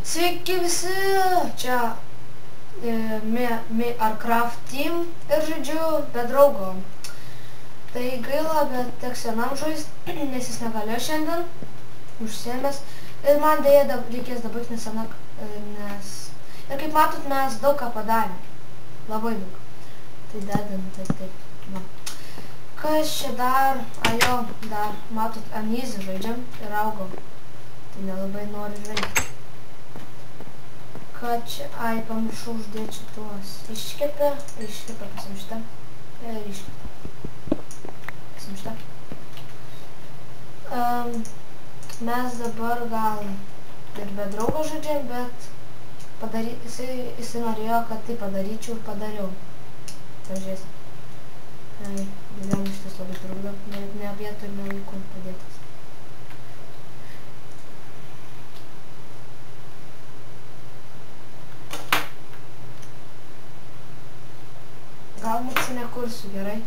Sveiki visi, čia Arcraft Team ir žaidžiu be draugo. Tai gaila, bet teks vienam žaist, nes jis negalėjo šiandien, užsiėmęs. Ir man dėja reikės dabar nes... Ir kaip matot, mes daug ką padarėm. Labai daug. Tai dedam, taip. Va. Kas čia dar? Ajo, dar matot, Uneasy žaidžiam ir augom. Tai nelabai noriu žaisti. Ką čia? Ai, pamiršau uždėti šitos. Iškepę, pasim šitą. Ir iškepę. Pasim šitą. Mes dabar gal ir be draugo žaidžiam, bet jisai norėjo, kad tai padaryčiau ir padariau. Pažiūrės. Ai, dėliam šitas labai trukdo, bet ne vietų ir ne laikų padėtas. Gal nekursiu, gerai?